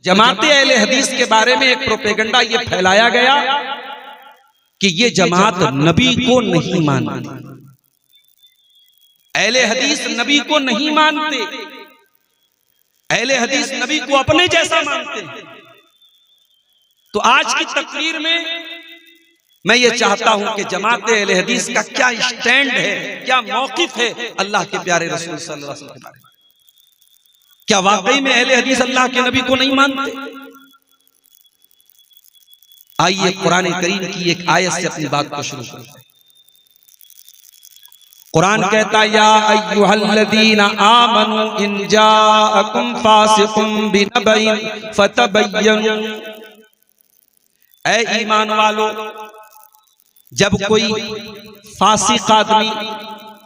जमाते अहले हदीस के बारे में एक प्रोपेगेंडा ये फैलाया गया कि ये जमात नबी को नहीं मानती। अहले हदीस नबी को नहीं मानते, अहले हदीस नबी को अपने जैसा मानते हैं। तो आज की तकरीर में मैं ये चाहता हूं कि जमात अहले हदीस का क्या स्टैंड है, क्या मौकिफ है अल्लाह के प्यारे रसूल सल्लल्लाहु अलैहि वसल्लम के बारे में। क्या वाकई में अहले हदीस अल्लाह के नबी को नहीं मानते? आइए कुरान करीम की एक आयत से अपनी बात को शुरू करते हैं। कुरान कहता है या अय्युहल्लज़ीना आमनू इन जाअकुम फासिकुम बिनबइन फतबय्यनु, ऐ ईमान वालो, जब कोई फासिक आदमी,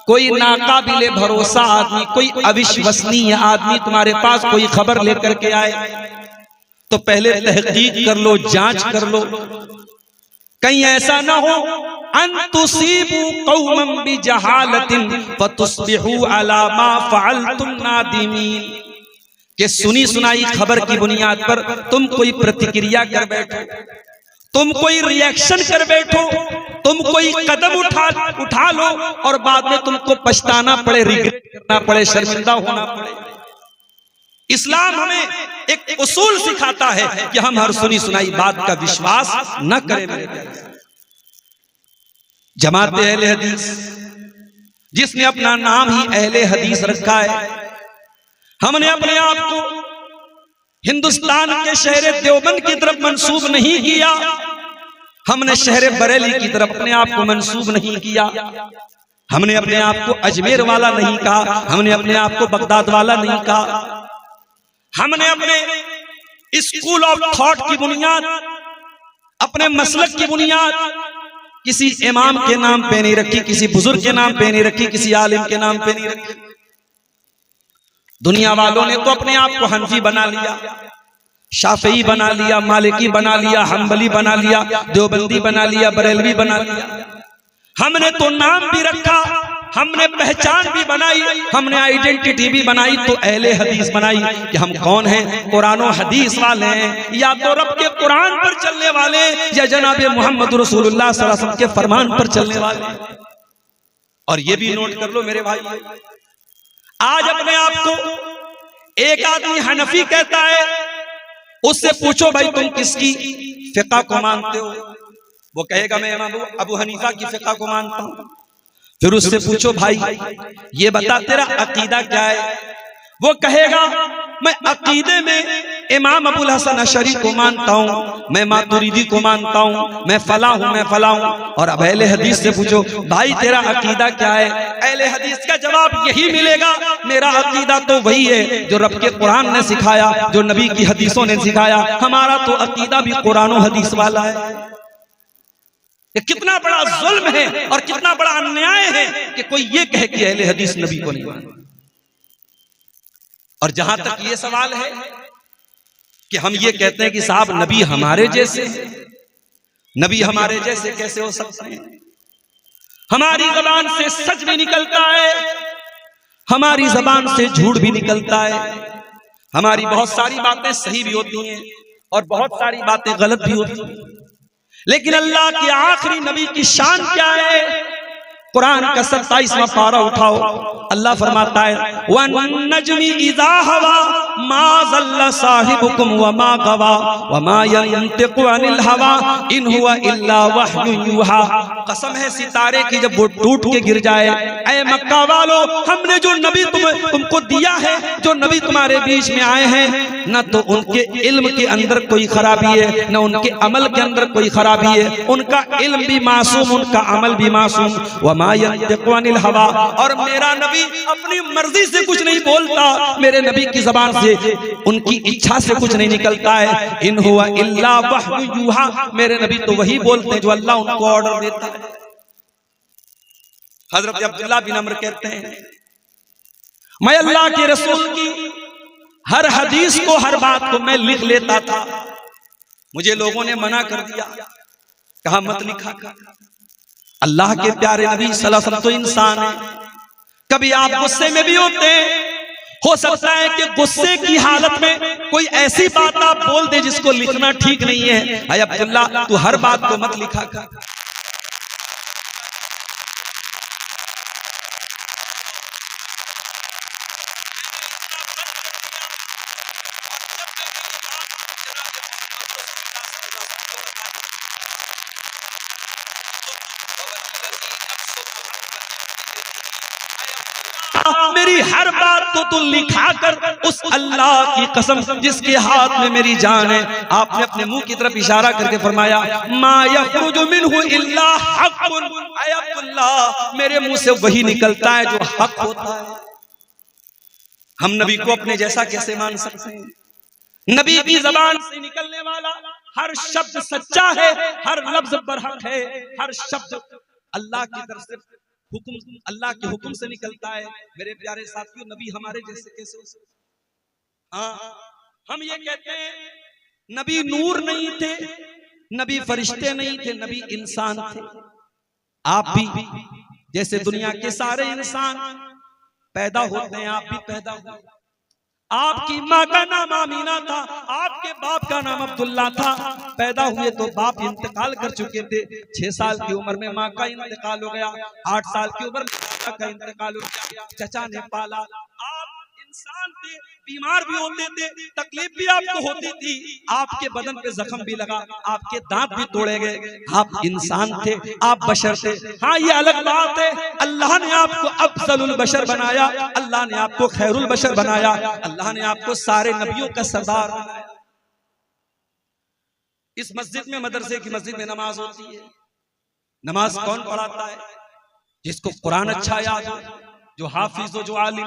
कोई नाकाबिले भरोसा आदमी, कोई अविश्वसनीय आदमी तुम्हारे पास कोई खबर लेकर के आए तो पहले तहकीक कर लो, जांच कर लो। कहीं ऐसा ना हो अन तुसीबू कौमम बिजहालतिन फतुस्बिहू अला मा फअलतुम नादिमीन, कि सुनी सुनाई खबर की बुनियाद पर तुम कोई प्रतिक्रिया कर बैठो, तुम कोई रिएक्शन कर बैठो, तुम कोई कदम उठा लो और बाद में तुमको पछताना पड़े, रिग्रेट करना पड़े, शर्मिंदा होना पड़े। इस्लाम हमें एक उसूल सिखाता है कि हम हर सुनी सुनाई बात का विश्वास न करें। मेरे प्यारे, जमात अहले हदीस जिसने अपना नाम ही अहले हदीस रखा है, हमने अपने आप को हिंदुस्तान के शहर देवबंद की तरफ मंसूब नहीं किया, हमने शहर बरेली की तरफ अपने आप को मंसूब नहीं किया, हमने अपने आप को अजमेर वाला नहीं कहा, हमने अपने आप को बगदाद वाला नहीं कहा। हमने अपने स्कूल ऑफ थॉट की बुनियाद, अपने मसलक की बुनियाद किसी इमाम के नाम पे नहीं रखी, किसी बुजुर्ग के नाम पे नहीं रखी, किसी आलिम के नाम पे नहीं रखी। दुनिया वालों ने तो अपने आप को हनफी बना लिया, शाफई बना लिया, मालिकी बना लिया, हम्बली बना लिया, देवबंदी बना लिया, बरेलवी बना लिया। हमने तो नाम भी रखा, हमने पहचान भी बनाई, हमने आइडेंटिटी भी बनाई, तो अहले हदीस बनाई कि हम कौन हैं, कुरान और हदीस वाले हैं, या तो रब के कुरान पर चलने वाले, या जनाब मोहम्मद रसूलुल्लाह सल्लल्लाहु अलैहि वसल्लम के फरमान पर चलने वाले। और ये भी नोट कर लो मेरे भाई, आज अपने आप को एक आदमी हनफी कहता है, उससे पूछो भाई तुम किसकी फिक़ह को मानते हो, वो कहेगा मैं इमाम अबू हनीफा की फिक़ह को मानता हूं। फिर उससे पूछो भाई ये बता तेरा अकीदा क्या है, वो कहेगा मैं अकीदे में इमाम अबुल हसन अशरी को मानता हूँ, मैं मातुरीदी को मानता हूँ, मैं फला हूँ, मैं फला हूँ। और अब अहले हदीस से पूछो भाई तेरा अकीदा क्या है, अहले हदीस का जवाब यही मिलेगा, मेरा अकीदा तो वही है जो रब के कुरान ने सिखाया, जो नबी की हदीसों ने सिखाया। हमारा तो अकीदा भी कुरान और हदीस वाला है। ये कितना बड़ा जुल्म है और कितना बड़ा अन्याय है कि कोई ये कहे कि अहले हदीस नबी को नहीं मानते। और जहां तक ये सवाल है कि हम ये कहते हैं कि साहब नबी हमारे जैसे, नबी हमारे जैसे कैसे हो सकते हैं? हमारी जबान से सच भी निकलता है, हमारी जबान से झूठ भी निकलता है, हमारी बहुत सारी बातें सही भी होती हैं और बहुत सारी बातें गलत भी होती हैं। लेकिन अल्लाह के आखिरी नबी की शान क्या है? कुरान का 27वां पारा उठाओ, अल्लाह फरमाता है वन्नज्मी इज़ा हवा मा ज़ल्ला साहिबुकुम व मा गवा व मा यंतिकु अनिल हवा इन हुवा इल्ला वह्युन यूहा। कसम है सितारे की जब वो टूट के गिर जाए, ऐ मक्का वालों हमने जो नबी तुमको दिया है, जो नबी तुम्हारे बीच में आए हैं, न तो उनके इल्म के अंदर कोई खराबी है, न उनके अमल के अंदर कोई खराबी है, उनका इल्म भी मासूम, उनका अमल भी मासूम। वमा यंतिकु अनिल हवा, और मेरा नबी अपनी मर्जी से कुछ नहीं बोलता, मेरे नबी की जबान से उनकी इच्छा से कुछ नहीं निकलता है। इन हुआ इल्ला वह्यु यूहा, मेरे नबी तो वही बोलते हैं जो अल्लाह उनको ऑर्डर देता है। हजरत अब्दुल्लाह बिन अमर कहते हैं मैं अल्लाह के रसूल की हर हदीस को, हर बात को मैं लिख लेता था, मुझे लोगों ने मना कर दिया, कहा मत लिखा। अल्लाह के प्यारे नबी सल्लल्लाहु अलैहि वसल्लम तो इंसान है, कभी आप गुस्से में भी होते हैं, हो सकता है कि गुस्से की हालत में कोई ऐसी बात आप बोल दे जिसको लिखना ठीक नहीं है। अय अब्दुल्ला, तू हर बात को मत लिखा कर। मेरी हर बात को तू लिखा कर, उस अल्लाह की कसम जिसके हाथ में मेरी जान है। आपने अपने मुंह की तरफ इशारा करके फरमाया, मा यखरुजु मिन्हु इल्ला हक़्क़ुन। ऐ अब्दुल्लाह, मेरे मुंह से वही निकलता है जो हक होता है। हम नबी को अपने जैसा कैसे मान सकते हैं? नबी की जबान से निकलने वाला हर शब्द सच्चा है, हर लफ्ज बरहक है, हर शब्द अल्लाह की तरफ से हुक्म, अल्लाह के हुक्म से निकलता है। मेरे प्यारे साथियों, नबी हमारे जैसे कैसे हो सकते? हाँ, हम ये कहते हैं नबी नूर नहीं थे, नबी फरिश्ते नहीं थे, नबी इंसान थे। आप भी जैसे दुनिया के सारे इंसान पैदा होते हैं, आप भी पैदा हुए। आपकी माँ का नाम आमीना था, आपके बाप का नाम अब्दुल्ला था। पैदा हुए तो बाप इंतकाल कर चुके थे। 6 साल की उम्र में माँ का इंतकाल हो गया, 8 साल की उम्र में पापा का इंतकाल हो गया, चचा ने पाला। आप इंसान थे, बीमार भी होते थे, तकलीफ भी आपको होती थी, आपके बदन पे जख्म भी लगा, आपके दांत भी तोड़े गए। आप इंसान थे, आप बशर थे। हाँ, ये अलग बात है, अल्लाह ने आपको अफजलुल बशर बनाया, अल्लाह ने आपको खैरुल बशर बनाया, अल्लाह ने आपको सारे नबियों का सरदार बनाया। इस मस्जिद में, मदरसे की मस्जिद में नमाज होती है। नमाज कौन पढ़ाता है? जिसको कुरान अच्छा याद हो, जो हाफिज हो, जो आलिम।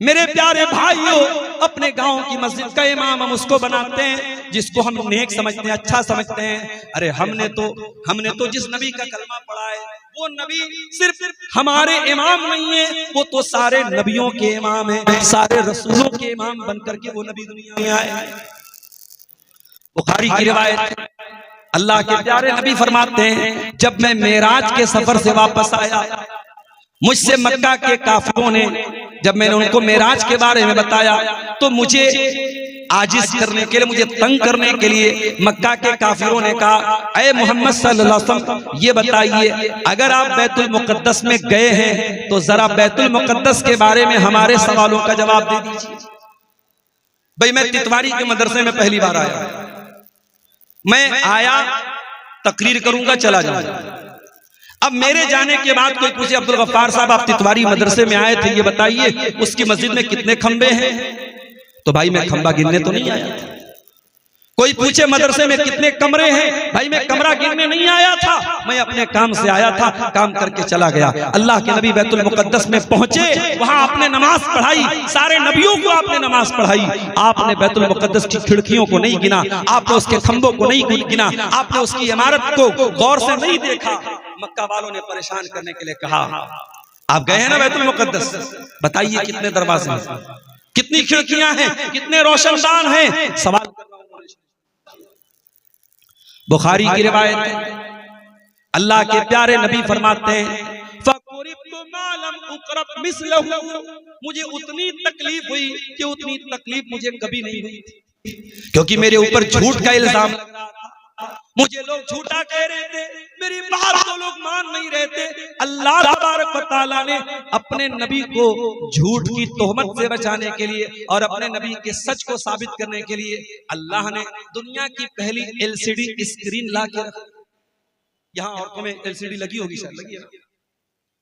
मेरे प्यारे भाइयों, अपने गांव की मस्जिद का इमाम हम उसको बनाते हैं जिसको हम नेक समझते हैं, अच्छा समझते हैं। अरे हमने तो जिस नबी का कलमा पढ़ा है, वो नबी सिर्फ हमारे इमाम नहीं है, वो तो सारे नबियों के इमाम है, सारे रसूलों के इमाम बनकर के वो नबी दुनिया में आए। बुखारी की रिवायत, अल्लाह के प्यारे नबी फरमाते हैं, जब मैं मेराज के सफर से वापस आया, मुझसे मक्का के काफिरों ने, जब मैंने उनको मेराज के बारे में बताया, तो मुझे आजिज करने के लिए, मुझे तंग करने के लिए मक्का के काफिरों ने कहा, ऐ मोहम्मद सल्लल्लाहु अलैहि वसल्लम, ये बताइए अगर आप बैतुल मुकद्दस में गए हैं तो जरा बैतुल मुकद्दस के बारे में हमारे सवालों का जवाब दे दीजिए। भाई, मैं तितवारी के मदरसे में पहली बार आया, मैं आया, तकरीर करूंगा, चला जाऊंगा। अब मेरे जाने के बाद कोई पूछे, अब्दुल गफ्फार साहब आप तितवारी मदरसे में आए थे, ये बताइए उसकी मस्जिद में कितने खंबे हैं? तो भाई मैं खंबा गिनने तो नहीं आया था। कोई पूछे मदरसे में कितने कमरे हैं? भाई मैं कमरा गिनने नहीं आया था, मैं अपने काम से आया था, काम करके चला गया। अल्लाह के नबी बैतुल मुकद्दस में पहुंचे, वहां आपने नमाज पढ़ाई, सारे नबियों को आपने नमाज पढ़ाई। आपने बैतुल मुकद्दस की खिड़कियों को नहीं गिना, आपने उसके खंभों को नहीं गिना, आपने उसकी इमारत को गौर से नहीं देखा। मक्का वालों ने परेशान करने के लिए कहा, आप गए हैं ना बैतुल मुकद्दस, बताइए कितने दरवाजे हैं, कितनी खिड़कियां हैं, कितने रोशनदान हैं? सवाल कर रहा हूं। बुखारी की रिवायत है, अल्लाह के प्यारे नबी फरमाते हैं, मुझे उतनी तकलीफ हुई कि उतनी तकलीफ मुझे कभी नहीं हुई थी, क्योंकि मेरे ऊपर झूठ का इल्जाम लग रहा था। मुझे लोग झूठा कह रहे थे, मेरी बात को लोग मान नहीं रहे थे। अल्लाह तबारक व तआला ने अपने नबी को झूठ की तोहमत से बचाने के लिए और अपने नबी के सच को साबित करने के लिए अल्लाह ने दुनिया की पहली LCD स्क्रीन ला के रखी। यहाँ औरतों में LCD लगी होगी, शायद लगी है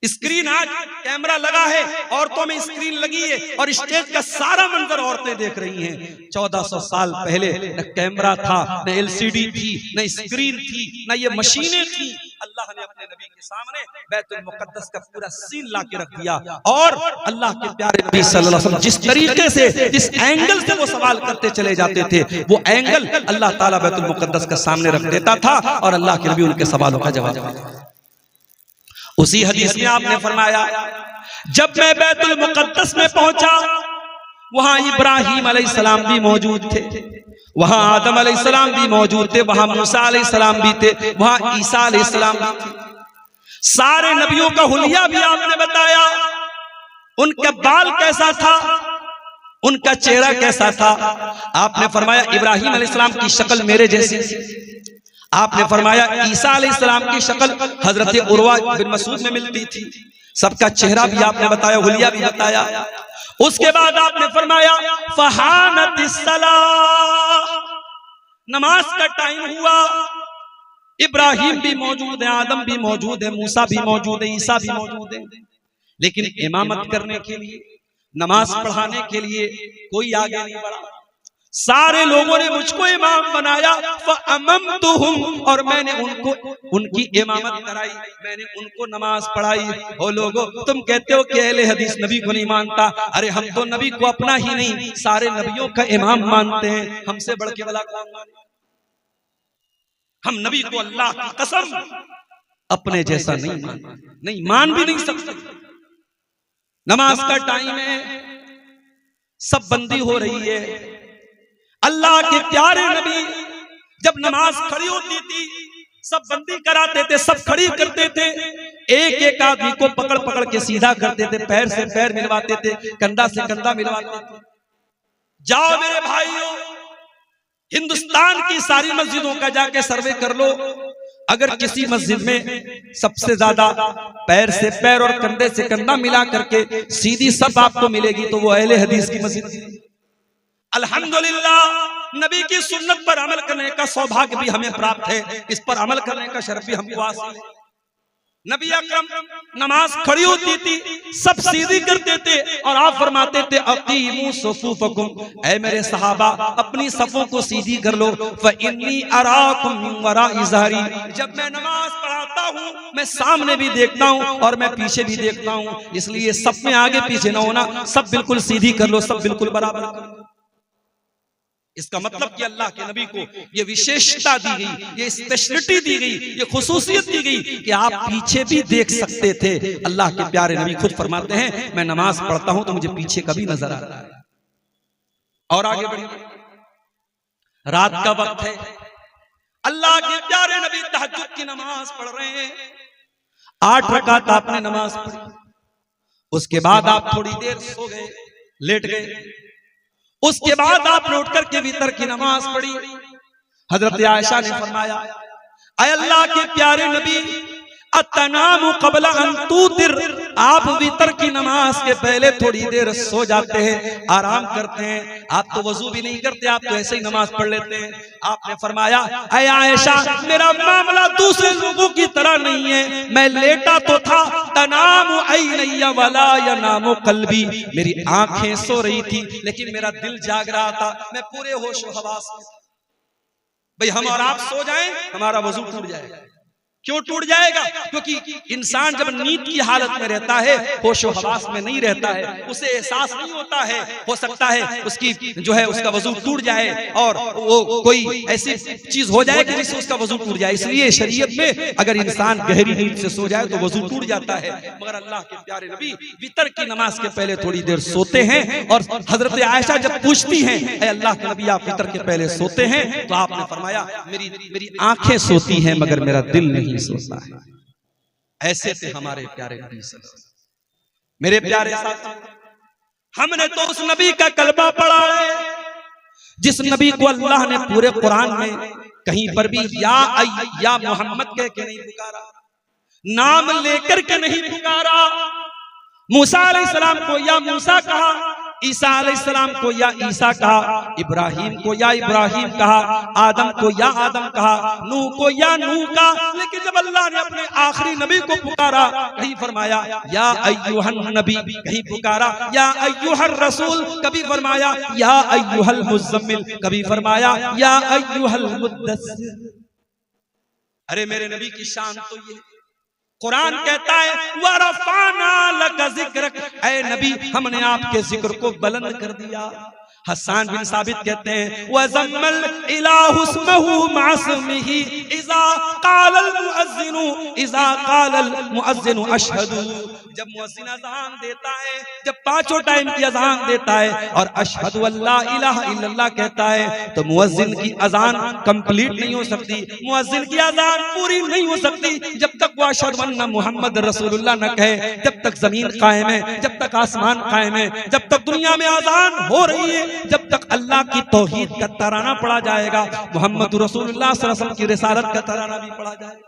स्क्रीन, आज कैमरा लगा है, औरतों में स्क्रीन लगी है और स्टेज का सारा मंजर औरतें देख रही हैं। 1400 साल पहले न कैमरा था, न LCD थी, न स्क्रीन थी, न ये मशीनें थी। अल्लाह ने अपने नबी के सामने बैतुल मुकद्दस का पूरा सीन ला के रख दिया और अल्लाह के प्यारे नबी सल्लल्लाहु अलैहि वसल्लम जिस तरीके से, जिस एंगल से वो सवाल करते चले जाते थे, वो एंगल अल्लाह ताला बैतुल मुकद्दस का सामने रख देता था और अल्लाह के नबी उनके सवालों का जवाब देता। उसी हदीस में आपने फरमाया, जब मैं बैतुल मुकद्दस में पहुंचा, वहां इब्राहीम अलैहिस्सलाम भी मौजूद थे, वहां आदम अलैहिस्सलाम भी मौजूद थे, वहां मूसा अलैहिस्सलाम भी थे, वहां ईसा अलैहिस्सलाम भी थे। सारे नबियों का हुलिया भी आपने बताया, उनका बाल कैसा था, उनका चेहरा कैसा था? आपने फरमाया इब्राहिम अलैहिस्सलाम की शक्ल मेरे जैसी। आपने फरमाया ईसा अलैहिस्सलाम की शक्ल हजरत उर्वा बिन मसूद में मिलती थी। सबका चेहरा भी आपने बताया, हुलिया भी बताया। उसके बाद आपने फरमाया फहानतिस सलाह, नमाज का टाइम हुआ। इब्राहिम भी मौजूद है, आदम भी मौजूद है, मूसा भी मौजूद है, ईसा भी मौजूद है, लेकिन इमामत करने के लिए, नमाज पढ़ाने के लिए कोई आगे नहीं बढ़ा। सारे लोगों ने मुझको इमाम बनाया, फअममतुहुम, और मैंने उनको उनकी इमामत कराई, मैंने उनको नमाज पढ़ाई। ओ लोगों, तुम कहते हो कि अहले हदीस नबी को नहीं मानता। अरे हम तो नबी को अपना ही नहीं सारे नबियों का इमाम मानते हैं। हमसे बढ़ के भला कौन माने? हम नबी को अल्लाह की कसम अपने जैसा नहीं मानते, नहीं मान भी नहीं सकते। नमाज का टाइम है, सब बंदी हो रही है। अल्लाह के प्यारे नबी जब नमाज खड़ी होती थी सब बंदी कराते थे, सब खड़ी करते थे। एक एक आदमी को पकड़ पकड़ के सीधा करते थे, पैर से पैर मिलवाते थे, कंधा से कंधा मिलवाते थे। जाओ मेरे भाइयों, हिंदुस्तान की सारी मस्जिदों का जाके सर्वे कर लो। अगर किसी मस्जिद में सबसे ज्यादा पैर से पैर और कंधे से कंधा मिला करके सीधी सब आपको मिलेगी तो वो अहले हदीस की मस्जिद। अल्हम्दुलिल्लाह, नबी की सुन्नत पर अमल करने का सौभाग्य भी हमें प्राप्त है, इस पर अमल करने का शरफ भी हमको हासिल है। नबी अकरम नमाज खड़ी होती थी, सब सीधी करते थे और आप फरमाते थे अकीमू सुफूफकुम, ऐ मेरे सहाबा अपनी सफों को सीधी कर लो। फइन्नी अराकुम मिन वराइ ज़हरी, जब मैं नमाज पढ़ाता हूँ मैं सामने भी देखता हूँ और मैं पीछे भी देखता हूँ, इसलिए सब में आगे पीछे ना होना, सब बिल्कुल सीधी कर लो, सब बिल्कुल बराबर कर लो। इसका मतलब कि अल्लाह के नबी को ये विशेषता दी गई, ये स्पेशलिटी दी गई, ये खुसूसियत दी गई कि आप पीछे भी देख सकते थे। अल्लाह के प्यारे नबी खुद फरमाते हैं मैं नमाज पढ़ता हूं तो मुझे पीछे कभी नजर आता है। और आगे बढ़िए, रात का वक्त है, अल्लाह के प्यारे नबी तहज्जुद की नमाज पढ़ रहे हैं। 8 रकात आपने नमाज पढ़ी, उसके बाद आप थोड़ी देर सो गए, लेट गए। उसके बाद आपने उठ करके वितर की नमाज पढ़ी। हजरत आयशा ने फरमाया ऐ अल्लाह के प्यारे नबी अतनामु क़ब्ला अन तूतिर, आप वितर की नमाज के पहले थोड़ी देर सो जाते हैं, आराम करते हैं, आप तो वजू भी नहीं करते, आप तो ऐसे ही नमाज पढ़ लेते हैं। आपने फरमाया ऐ आयशा मेरा मामला दूसरे लोगों की तरह नहीं है, मैं लेटा तो था तनामु ऐनैया वला यनामु क़ल्बी, मेरी आंखें सो रही थी लेकिन मेरा दिल जाग रहा था, मैं पूरे होश व हवास में। भाई हम और आप सो जाएं हमारा वजू टूट जाएगा। क्यों टूट जाएगा? क्योंकि इंसान जब नींद की हालत में रहता है, होशो हवास में नहीं रहता है, उसे एहसास नहीं होता है। हो सकता है उसकी जो है उसका वजू टूट जाए और वो कोई ऐसी चीज हो जाए कि जिससे उसका वजू टूट जाए। इसलिए शरीयत में अगर इंसान गहरी नींद से सो जाए तो वजू टूट जाता है। मगर अल्लाह के प्यारे नबी वितर की नमाज के पहले थोड़ी देर सोते हैं। और हजरत आयशा जब पूछती हैं ऐ अल्लाह के नबी आप वितर के पहले सोते हैं, तो आपने फरमाया मेरी आंखें सोती हैं मगर मेरा दिल नहीं सोता है। ऐसे थे हमारे प्यारे नबी। मेरे प्यारे साथी, हमने तो उस नबी का कलमा पढ़ा है जिस नबी को अल्लाह ने पूरे कुरान में कहीं पर भी या मोहम्मद कह के नहीं पुकारा, नाम लेकर के नहीं पुकारा। मूसा अलैहिस्सलाम को या मूसा कहा, ईसा अलैहिस्सलाम को या ईसा कहा, इब्राहिम को या इब्राहिम कहा, आदम को या आदम कहा, नूह को या नूह कहा। लेकिन जब अल्लाह ने अपने आखिरी नबी को पुकारा, कहीं फरमाया या अय्युहन नबी, कहीं पुकारा या अय्युहर रसूल, कभी फरमाया या अय्युहल मुज़्ज़म्मिल, कभी फरमाया या अय्युहल मुद्दस्सिर। अरे मेरे नबी की शान तो ये, कुरान कहता है वरफ़अना लक ज़िक्रक, ऐ नबी हमने आपके जिक्र को बुलंद कर दिया। हसन बिन साबित कहते हैं वज़म्मल इलाहु इस्महु मासमिही इज़ा क़ालल मुअज़्ज़िनु अशहदु, जब मुअज्जिन अज़ान देता है, जब पांचों टाइम की अज़ान देता है और अशहदु अल्ला इलाहा इल्लल्लाह कहता है, तो मुअज्जिन की अज़ान कंप्लीट नहीं हो सकती, मुअज्जिन की अज़ान पूरी नहीं हो सकती जब तक वो अशहदु अन्ना मुहम्मद रसूलुल्लाह न कहे। जब तक जमीन कायम है, जब तक आसमान कायम है, जब तक दुनिया में अज़ान हो रही है, जब तक अल्लाह की तौहीद का तराना पढ़ा जाएगा, मुहम्मद रसूलुल्लाह सल्लल्लाहु अलैहि वसल्लम की रिसालत का तराना भी पढ़ा जाएगा।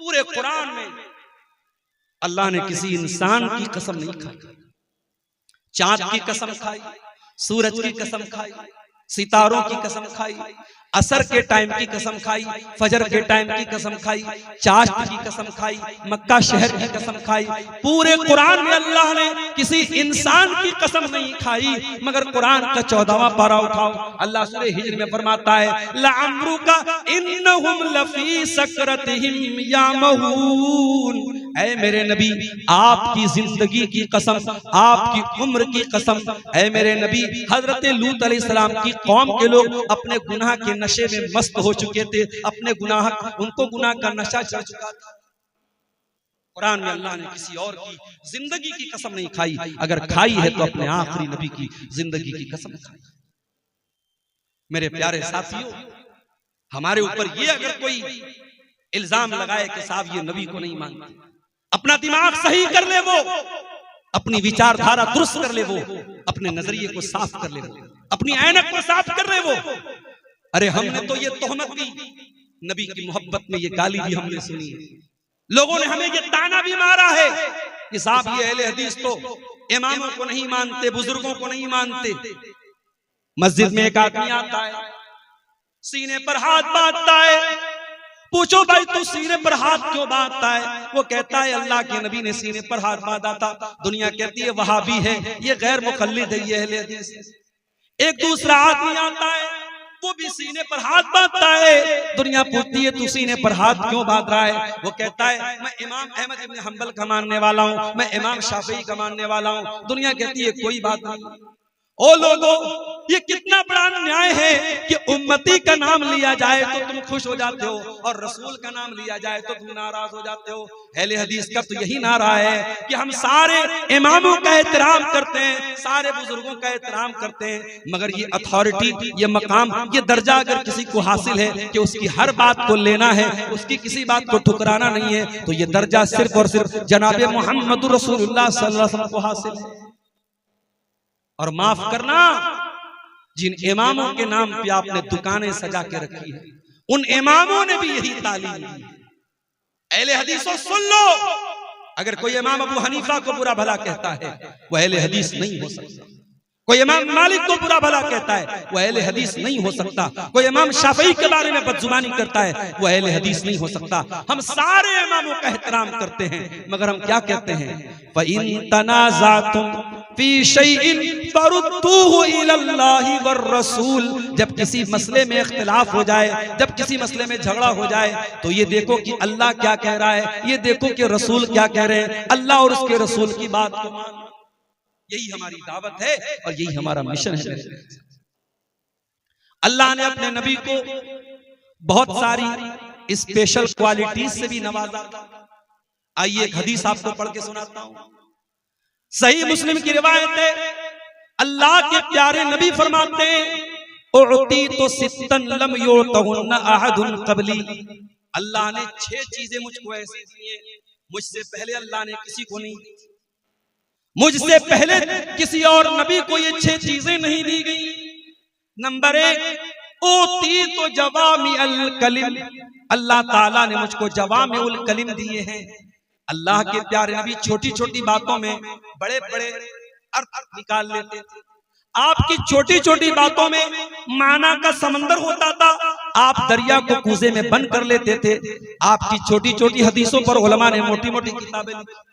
पूरे कुरान में अल्लाह ने किसी इंसान की कसम नहीं खाई, चांद की कसम खाई, सूरज की कसम खाई, सितारों की कसम खाई, असर के टाइम की कसम खाई, फजर के टाइम की कसम खाई, चाश्त की कसम खाई, मक्का शहर की कसम खाई। पूरे कुरान में अल्लाह ने किसी इंसान की कसम नहीं खाई। मगर कुरान का 14वां पारा उठाओ, अल्लाह सूरह हिज्र में फरमाता है लअम्रुका इन्नहुम लफी सकरतिहिम यामहून। ऐ मेरे नबी, आपकी जिंदगी की कसम, आपकी उम्र की कसम, ऐ मेरे नबी, हजरत लूत अलैहिस्सलाम की कौम के लोग अपने गुनाह के नशे में मस्त हो चुके थे, अपने गुनाह, उनको गुनाह का नशा चढ़ चुका था। कुरान में अल्लाह ने किसी और की जिंदगी की कसम नहीं खाई, अगर खाई है तो अपने आखिरी नबी की जिंदगी की कसम खाई। मेरे प्यारे साथियों, हमारे ऊपर ये अगर कोई इल्जाम लगाए कि साहब ये नबी को नहीं मानते, अपना दिमाग सही कर ले, वो अपनी विचारधारा दुरुस्त कर ले, वो अपने नजरिए को साफ कर ले, वो अपनी ऐनक को साफ कर ले। वो अरे हमने तो ये तोहमत भी, नबी की मोहब्बत में ये गाली भी हमने सुनी है, लोगों ने हमें ये ताना भी मारा है कि साहब ये अहले हदीस तो इमामों को नहीं मानते, बुजुर्गों को नहीं मानते। मस्जिद में एक आदमी आता है, सीने पर हाथ बांधता है, पूछो भाई तू सीने पर हाथ क्यों बांधता है? वो कहता है अल्लाह के नबी ने सीने पर हाथ बांधा था। दुनिया कहती है वहाबी है, ये गैर मुखल्लिद है, ये अहले हदीस है। एक दूसरा आदमी आता है, वो भी सीने पर हाथ बांधता है। दुनिया पूछती है तू सीने पर हाथ क्यों बांध रहा है? वो कहता है मैं इमाम अहमद इब्न हंबल का मानने वाला हूँ, मैं इमाम शाफी का मानने वाला हूँ। दुनिया कहती है कोई बात नहीं। ओ लोगों, ये कितना बड़ा न्याय है कि उम्मती का नाम लिया जाए तो तुम खुश हो जाते हो और रसूल का नाम लिया जाए तो तुम नाराज हो जाते हो। अहले हदीस का तो यही नारा है कि हम सारे इमामों का एहतराम करते हैं, सारे बुजुर्गों का एहतराम करते हैं, मगर ये अथॉरिटी, ये मकाम, ये दर्जा अगर किसी को हासिल है कि उसकी हर बात को लेना है, उसकी किसी बात को ठुकराना नहीं है, तो ये दर्जा सिर्फ और सिर्फ जनाब मोहम्मद रसूलुल्लाह सल्लल्लाहु अलैहि वसल्लम को हासिल है। और माफ करना, जिन इमामों के नाम पे आपने दुकानें सजा के रखी है, उन इमामों ने भी यही तालीम दी। अहले हदीसों सुन लो, अगर कोई इमाम अबू हनीफा को बुरा भला कहता है वो अहले हदीस नहीं हो सकता। कोई इमाम मालिक को बुरा भला कहता है वो अहले हदीस नहीं हो सकता। कोई इमाम शाफई के बारे में बदजुबानी करता है वो अहले हदीस नहीं हो सकता। हम सारे इमामों का एहतराम करते हैं, मगर हम क्या कहते हैं? फ़इन तनाज़अतुम फी शैइन फरुद्दूहु इलल्लाहि वर रसूल। जब किसी मसले में इख्तिलाफ हो जाए, जब किसी मसले में झगड़ा हो जाए, तो ये देखो कि अल्लाह क्या कह रहा है, ये देखो कि रसूल क्या कह रहे हैं, अल्लाह और उसके रसूल की बात को मानो। यही हमारी दावत है और यही हमारा मिशन है। अल्लाह ने अपने नबी को बहुत सारी स्पेशल क्वालिटीज से भी नवाजा था। आइए एक हदीस आपको पढ़ के सुनाता हूं। सही मुस्लिम की रिवायत है, अल्लाह के प्यारे नबी फरमाते हैं उअती तो सित्तन लम युतहुन्ना अहदुन क़बली। अल्लाह ने 6 चीजें मुझको ऐसी दी हैं, मुझसे पहले अल्लाह ने किसी को नहीं दी। मुझसे पहले किसी और नबी को ये 6 चीजें नहीं दी गई। नंबर 1, ओती तो जवामी अल कलिम। अल्लाह ताला ने मुझको जवामी उल कलिम दिए हैं। अल्लाह के प्यारे नबी छोटी छोटी बातों में बड़े बड़े अर्थ निकाल लेते थे। आपकी छोटी छोटी बातों में माना का समंदर होता था, आप दरिया को कूजे में बंद कर लेते थे। आपकी छोटी छोटी हदीसों पर उलमा ने मोटी मोटी किताबें लिखी।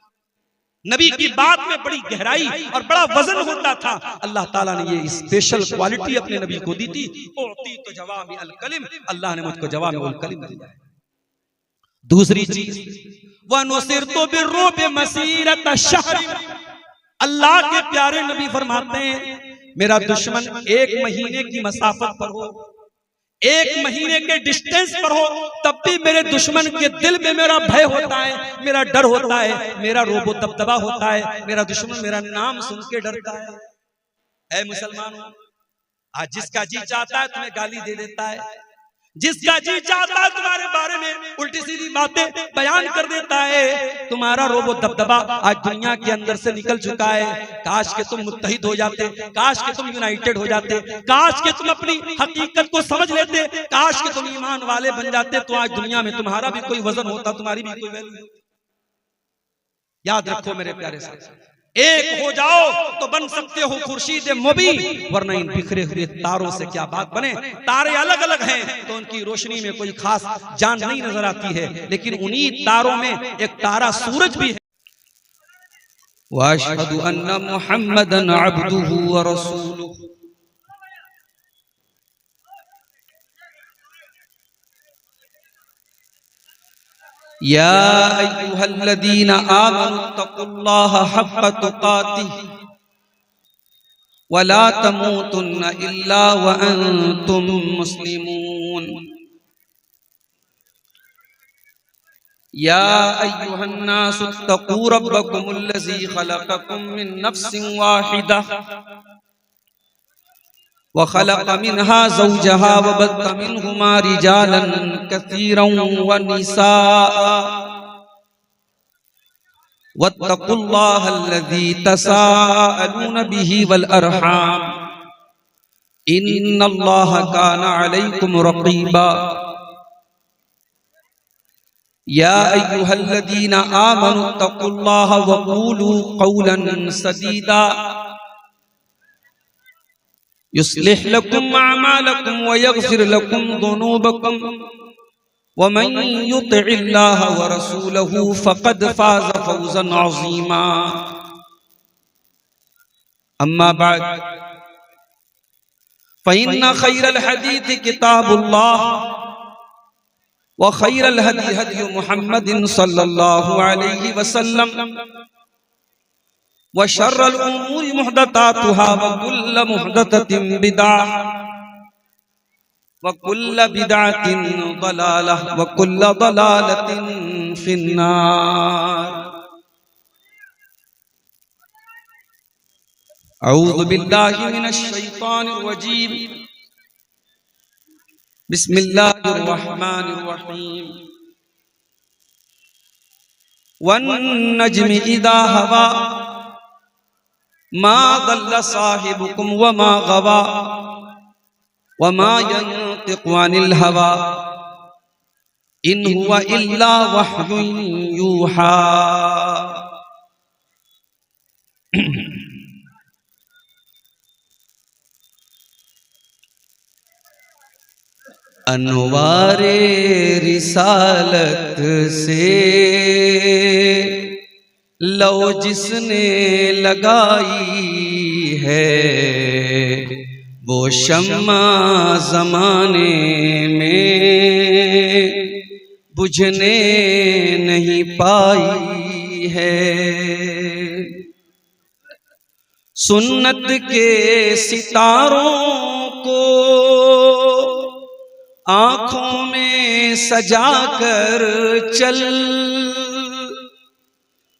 नबी की बात में बड़ी गहराई और बड़ा वजन होता था। अल्लाह ताला ने ये स्पेशल क्वालिटी अपने नबी को दी थी। उअती तो जवामी अल कलिम, अल्लाह ने मुझको जवामी उल कलिम दिया। दूसरी चीज, वनुसिरतु बिर्रुब मसीरत शहर। अल्लाह के प्यारे नबी फरमाते हैं मेरा दुश्मन 1 महीने की मसाफत पर हो, 1 महीने के डिस्टेंस पर हो तब भी मेरे दुश्मन के दिल में मेरा भय होता है, मेरा डर होता है, मेरा रोबो दबदबा होता है, मेरा दुश्मन मेरा नाम सुन के डरता है। ऐ मुसलमानों, आज जिसका जी चाहता है तुम्हें गाली दे देता है, जिसका जी चाहता है तुम्हारे बारे में उल्टी सीधी बातें बयान कर देता है। तुम्हारा रोबो दबदबा आज दुनिया के अंदर से निकल चुका है। काश के तुम मुत्तहिद हो जाते, काश के तुम यूनाइटेड हो जाते, काश के तुम अपनी हकीकत को समझ लेते, काश के तुम ईमान वाले बन जाते, तो आज दुनिया में तुम्हारा भी कोई वजन होता, तुम्हारी भी कोई वैल्यू होती। याद रखो मेरे प्यारे साथी, एक हो जाओ तो बन सकते हो खुर्शीद मुबीन, वरना इन बिखरे हुए तारों से क्या बात बने। तारे अलग अलग हैं तो उनकी रोशनी में कोई खास जान नहीं नजर आती है, लेकिन उन्हीं तारों में एक तारा सूरज भी है। वअशहदु अन्ना मुहम्मदन अब्दुहु व रसूलुहु। या अय्युहल्लज़ीना आमनु तक़ुल्लाहा हक़्क़ तुक़ातिहि वला तमूतुन्ना इल्ला व अंतुम मुस्लिमून। या अय्युहन्नासु इत्तक़ू रब्बकुमुल्लज़ी ख़लक़कुम मिन नफ़्सिन वाहिदा व ख़लक़ मिन्हा ज़ौजहा व बत्थ मिन्हुमा रिजालन कसीरन व निसाअ वत्तक़ुल्लाहल्लज़ी तसाअलून बिही वल अरहाम इन्नल्लाहा काना अलैकुम रक़ीबा। या अय्युहल्लज़ीना आमनु इत्तक़ुल्लाहा व क़ूलू क़ौलन सदीदा युस्लिह लकुम अअमालकुम व यग़फिर लकुम ज़ुनूबकुम व मन युतिइल्लाह व रसूलहु फ़क़द फ़ाज़ फ़ौज़न अज़ीमा। अम्मा बअद फ़इन्न ख़ैरल हदीस किताबुल्लाह व ख़ैरल हदी हदी मुहम्मदिन सल्लल्लाहु अलैहि वसल्लम व शर्रल उमूरि मुहदसातुहा व कुल्ल मुहदसतिन बिदअह व कुल्ल बिदअतिन दलालह व कुल्ल दलालतिन फिन्नार। अऊज़ु बिल्लाहि मिनश शैतानिर रजीम। बिस्मिल्लाहिर रहमानिर रहीम। वन नज्मि इज़ा हवा मा दल्ल साहिबुकुम व मा गवा व मा यंतिक़ु अनिल हवा इन हुवा इल्ला वह्युन यूहा। अनवारे रिसालत से लो जिसने लगाई है वो शम्मा ज़माने में बुझने नहीं पाई है। सुन्नत के सितारों को आँखों में सजा कर चल,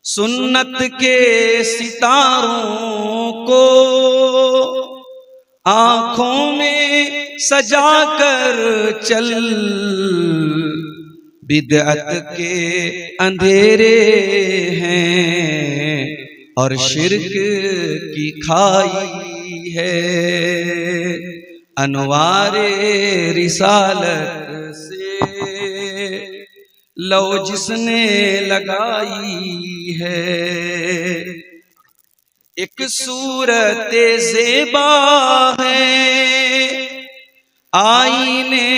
सुन्नत के सितारों को आँखों में सजा कर चल। बिदअत के अंधेरे हैं और शिर्क की खाई है। अनवारे रिसालत से लो जिसने लगाई है। एक सूरत ज़ेबा है आईने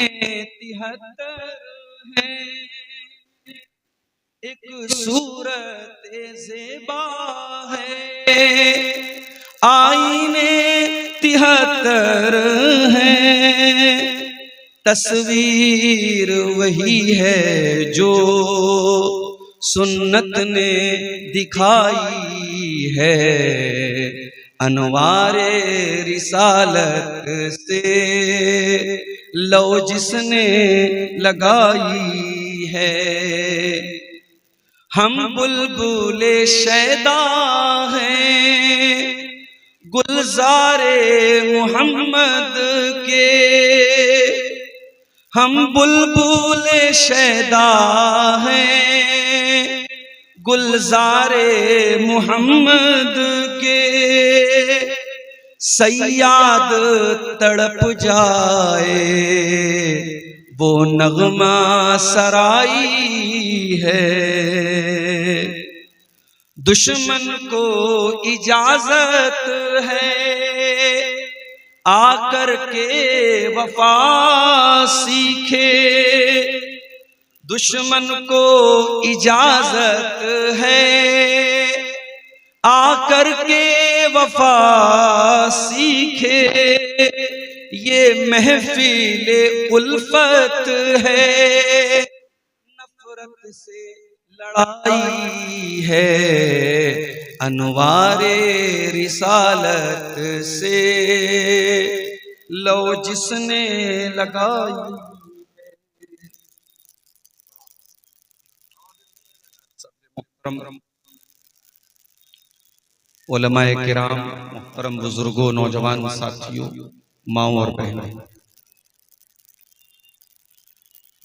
73 है। एक सूरत ज़ेबा है आईने 73 है। तस्वीर वही है जो सुन्नत ने दिखाई है। अनवारे रिसालत से लो जिसने लगाई है। हम बुलबुले शैदा हैं गुलजारे मोहम्मद के, हम बुलबुले शैदा हैं गुलजारे मोहम्मद के। सैयाद तड़प जाए वो नगमा सराई है। दुश्मन को इजाजत है आकर के वफा सीखे। दुश्मन को इजाजत है आकर के वफा सीखे। ये महफिले उल्फत है नफरत से लड़ाई है। अनवारे रिसालत से लो जिसने लगाई। उलमाए किराम, मुहतरम बुजुर्गों, नौजवान साथियों, माओ और बहनों,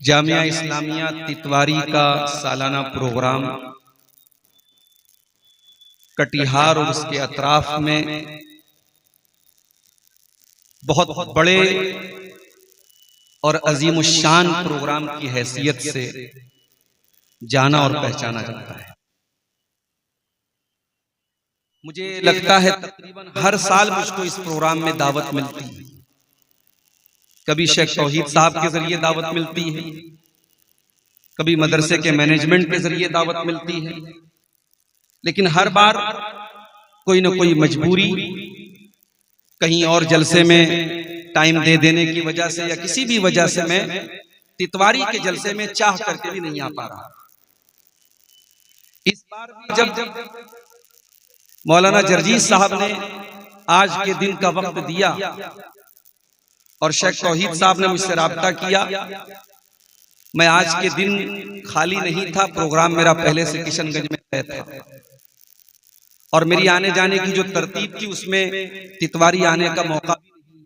जामिया इस्लामिया तितवारी का सालाना प्रोग्राम कटिहार और उसके अतराफ में बहुत बड़े और अजीमुशान प्रोग्राम की हैसियत से जाना और पहचाना जाता है। मुझे लगता है तकरीबन हर साल मुझको इस प्रोग्राम में दावत मिलती है। कभी शेख तौहीद साहब के जरिए दावत मिलती है, कभी मदरसे के मैनेजमेंट के जरिए दावत मिलती है, लेकिन हर बार कोई ना कोई मजबूरी, कहीं और जलसे में टाइम दे देने की वजह से या किसी भी वजह से मैं तितवारी के जलसे में चाह करके भी नहीं आ पा रहा। इस बार भी जब मौलाना जर्जीस साहब ने आज के दिन का वक्त दिया और शेख तौहीद साहब ने मुझसे राब्ता किया, मैं आज के दिन खाली नहीं था। प्रोग्राम मेरा पहले से किशनगंज में तय था और मेरी आने जाने की जो तरतीब थी उसमें तितवारी आने का मौका भी नहीं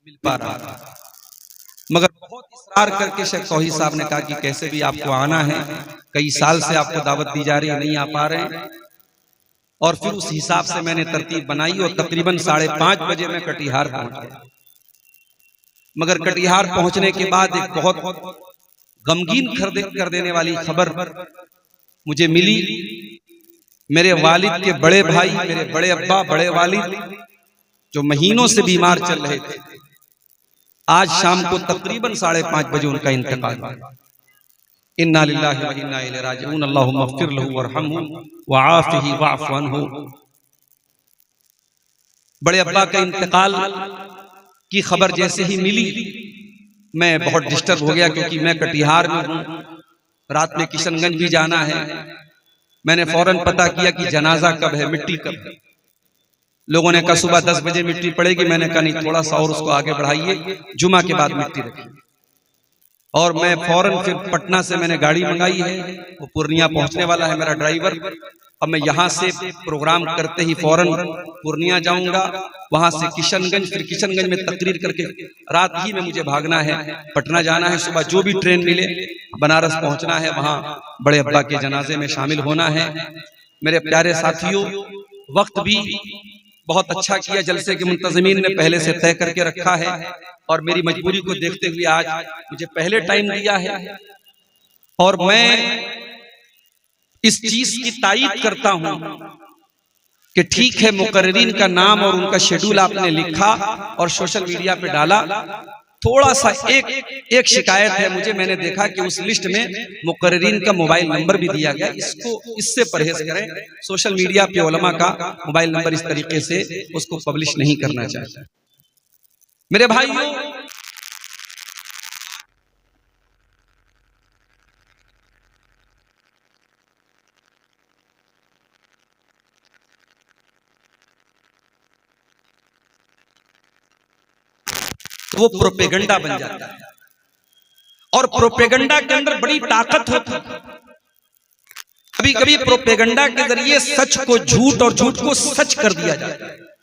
मिल पा रहा था, मगर बहुत इसरार करके शेख तौहीद साहब ने कहा कि कैसे भी आपको आना है, कई साल से आपको दावत दी जा रही है, नहीं आ पा रहे हैं। और फिर उस हिसाब से मैंने तरतीब बनाई और तकरीबन 5:30 बजे मैं कटिहार पहुंच गया। मगर कटिहार पहुंचने के बाद एक बहुत गमगीन कर देने वाली खबर मुझे मिली। मेरे वालिद के बड़े भाई, मेरे बड़े अब्बा, बड़े वालिद जो महीनों से बीमार चल रहे थे, आज शाम को तकरीबन 5:30 बजे उनका इंतकाल हुआ। इन्ना लिल्लाहि व इन्ना इलैहि राजिऊन। अल्लाहुम्मा इग़फिर लहू वरहमहू वआफ़िही वअफ़ु अन्हु। बड़े अब्बा का इंतकाल की खबर जैसे ही मिली मैं बहुत डिस्टर्ब हो गया, क्योंकि मैं कटिहार में हूँ, रात में किशनगंज भी जाना है। मैंने फौरन पता किया कि जनाजा कब है, मिट्टी कब है। लोगों ने कहा सुबह 10 बजे मिट्टी पड़ेगी। मैंने कहा नहीं, थोड़ा सा और उसको आगे बढ़ाइए, जुमा के बाद मिट्टी रखिए। और मैं फौरन फिर पटना से मैंने गाड़ी मंगाई है, वो पूर्णिया पहुंचने वाला है मेरा ड्राइवर। अब मैं यहाँ से प्रोग्राम करते ही फौरन पूर्णिया जाऊंगा, वहां से किशनगंज, फिर किशनगंज में तकरीर करके रात ही में मुझे भागना है, पटना जाना है। सुबह जो भी ट्रेन मिले बनारस पहुंचना है, वहां बड़े अब्बा के जनाजे में शामिल होना है। मेरे प्यारे साथियों, वक्त भी बहुत अच्छा किया, जलसे के मुंतज़मीन ने पहले से तय करके रखा है और मेरी मजबूरी को देखते हुए आज मुझे पहले टाइम दिया है। और मैं इस चीज की तायीद करता हूं कि ठीक है, मुकर्रिरीन का नाम और उनका शेड्यूल आपने लिखा और सोशल मीडिया पे डाला। थोड़ा सा एक शिकायत है मुझे, मैंने देखा कि उस लिस्ट में मुकर्रिरीन का मोबाइल नंबर भी दिया गया। इससे परहेज करें। सोशल मीडिया पे उलमा का मोबाइल नंबर इस तरीके से उसको पब्लिश नहीं करना चाहिए। मेरे भाइयों, तो वो प्रोपेगेंडा बन जाता है। और प्रोपेगेंडा के अंदर बड़ी ताकत होती है। कभी कभी प्रोपेगेंडा के जरिए सच को झूठ और झूठ को सच कर दिया जाता है।